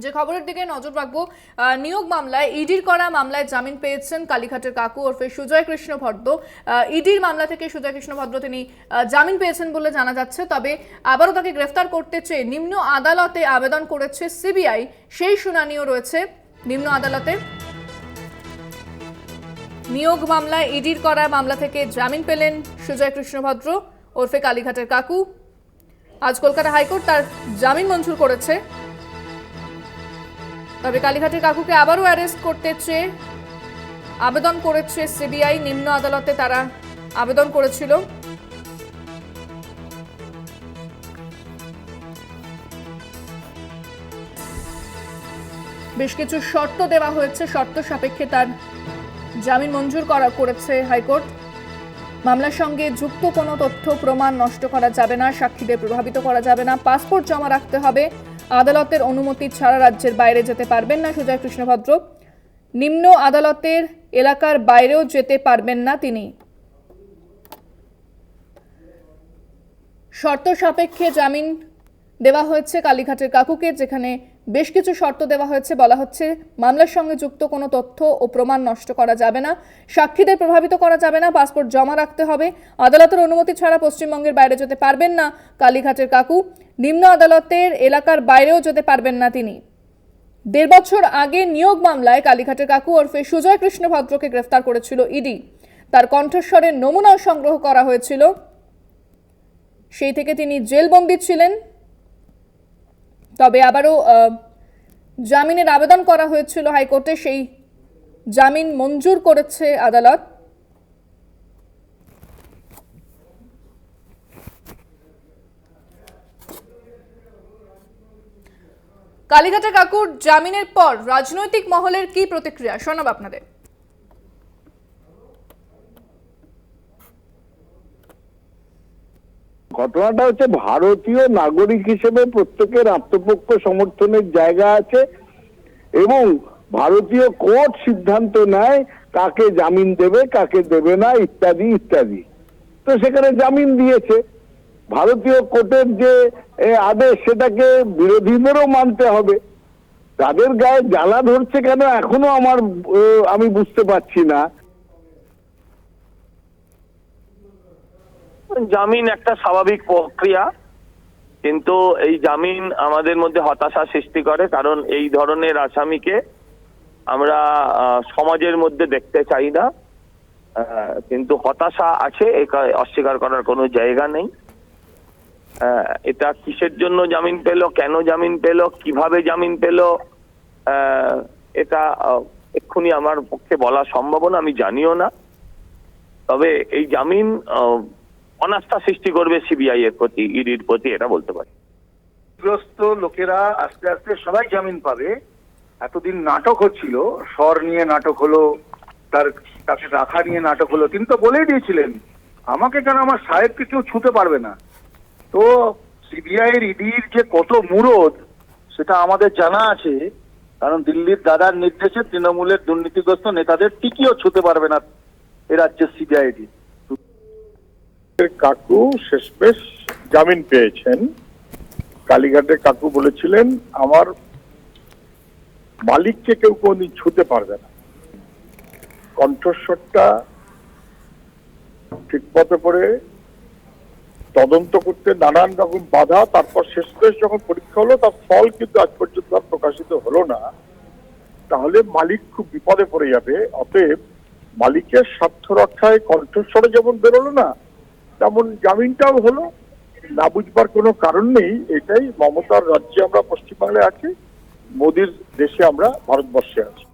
যে খবরের দিকে নজর রাখবো, নিয়োগ মামলায় ইডির করা মামলায় জামিন পেয়েছেন কালীঘাটের কাকু ওরফে সুজয় কৃষ্ণ ভদ্র। ইডির মামলা থেকে সুজয় কৃষ্ণ ভদ্র তিনি জামিন পেয়েছেন বলে জানা যাচ্ছে। তবে আবারও তাকে গ্রেফতার করতে চেয়ে নিম্ন আদালতে আবেদন করেছে সিবিআই, সেই শুনানিও রয়েছে নিম্ন আদালতে। নিয়োগ মামলায় ইডির করা মামলা থেকে জামিন পেলেন সুজয় কৃষ্ণ ভদ্র ওরফে কালীঘাটের কাকু। আজ কলকাতা হাইকোর্ট তার জামিন মঞ্জুর করেছে। তবে কালীঘাটের কাকুকে আবারও অ্যারেস্ট করতে চেয়ে আবেদন করেছে সিবিআই, নিম্ন আদালতে তারা আবেদন করেছিল। বেশ কিছু শর্ত দেওয়া হয়েছে, শর্ত সাপেক্ষে তার জামিন মঞ্জুর করেছে হাইকোর্ট। মামলার সঙ্গে যুক্ত কোনো তথ্য প্রমাণ নষ্ট করা যাবে না, সাক্ষীদের প্রভাবিত করা যাবে না, পাসপোর্ট জমা রাখতে হবে, আদালতের অনুমতি ছাড়া রাজ্যের বাইরে যেতে পারবেন না সুজয় কৃষ্ণ ভদ্র, নিম্ন আদালতের এলাকার বাইরেও যেতে পারবেন না তিনি। শর্ত সাপেক্ষে জামিন দেওয়া হয়েছে কালীঘাটের কাকুকে, যেখানে বেশ কিছু শর্ত দেওয়া হয়েছে। বলা হচ্ছে মামলার সঙ্গে যুক্ত কোনো তথ্য ও প্রমাণ নষ্ট করা যাবে না, সাক্ষীদের প্রভাবিত করা যাবে না, পাসপোর্ট জমা রাখতে হবে, আদালতের অনুমতি ছাড়া পশ্চিমবঙ্গের বাইরে যেতে পারবেন না কালীঘাটের কাকু, নিম্ন আদালতের এলাকার বাইরেও যেতে পারবেন না তিনি। 1.5 বছর আগে নিয়োগ মামলায় কালীঘাটের কাকু ওরফে সুজয় কৃষ্ণ ভদ্রকে গ্রেফতার করেছিল ইডি। তার কণ্ঠস্বরের নমুনাও সংগ্রহ করা হয়েছিল, সেই থেকে তিনি জেলবন্দী ছিলেন। তবে আবারও জামিনের আবেদন করা হয়েছিল হাইকোর্টে, সেই জামিন মঞ্জুর করেছে আদালত। কালীঘাটের কাকুর জামিনের পর রাজনৈতিক মহলের কি প্রতিক্রিয়া শোনাব আপনাদের। ঘটনাটা হচ্ছে, ভারতীয় নাগরিক হিসেবে প্রত্যেকের আত্মপক্ষ সমর্থনের জায়গা আছে এবং ভারতীয় কোর্ট সিদ্ধান্ত নেয় কাকে জামিন দেবে কাকে দেবে না ইত্যাদি ইত্যাদি। তো সেখানে জামিন দিয়েছে, ভারতীয় কোর্টের যে আদেশ সেটাকে বিরোধীদেরও মানতে হবে। তাদের গায়ে জ্বালা ধরছে কেন এখনো আমি বুঝতে পারছি না। জামিন একটা স্বাভাবিক প্রক্রিয়া, কিন্তু এই জামিন আমাদের মধ্যে হতাশা সৃষ্টি করে, কারণ এই ধরনের আসামিকে আমরা সমাজের মধ্যে দেখতে চাই না। কিন্তু হতাশা আছে, অস্বীকার করার কোনো জায়গা নেই। এটা কিসের জন্য জামিন পেল, কেন জামিন পেল, কিভাবে জামিন পেল, এটা এক্ষুনি আমার পক্ষে বলা সম্ভব না, আমি জানিও না। তবে এই জামিন অনাস্থা সৃষ্টি করবে সিবিআই এর প্রতি, ইডির প্রতি, এটা বলতে পারি। গ্রস্ত লোকেরা আস্তে আস্তে সবাই জামিন পাবে। এতদিন নাটক হচ্ছিল, স্বর নিয়ে নাটক হলো, তাকে রাখা নিয়ে নাটক হলো। তিনি তো বলেই দিয়েছিলেন আমাকে কেন আমার সাহেবকে কেউ ছুঁতে পারবে না। তো সিবিআই এর ইডির যে কত মুরদ সেটা আমাদের জানা আছে, কারণ দিল্লির দাদার নির্দেশে তৃণমূলের দুর্নীতিগ্রস্ত নেতাদের টিকিও ছুঁতে পারবে না এ রাজ্যের সিবিআই ইডি। কাকু শেষমেশ জামিন পেয়েছেন। কালীঘাটের কাকু বলেছিলেন আমার মালিককে কেউ কোনদিন ছুঁতে পারবে না। কণ্ঠস্বরটা ঠিক মতো করে তদন্ত করতে নানান রকম বাধা, তারপর শেষমেশ যখন পরীক্ষা হলো তার ফল কিন্তু আজ পর্যন্ত আর প্রকাশিত হলো না। তাহলে মালিক খুব বিপদে পড়ে যাবে। অতএব মালিকের স্বার্থ রক্ষায় কণ্ঠস্বরে যেমন বেরোলো না, তেমন জামিনটাও হলো। না বুঝবার কোনো কারণ নেই। এটাই মমতার রাজ্যে আমরা পশ্চিমবাংলায় আছি, মোদির দেশে আমরা ভারতবর্ষে আছি।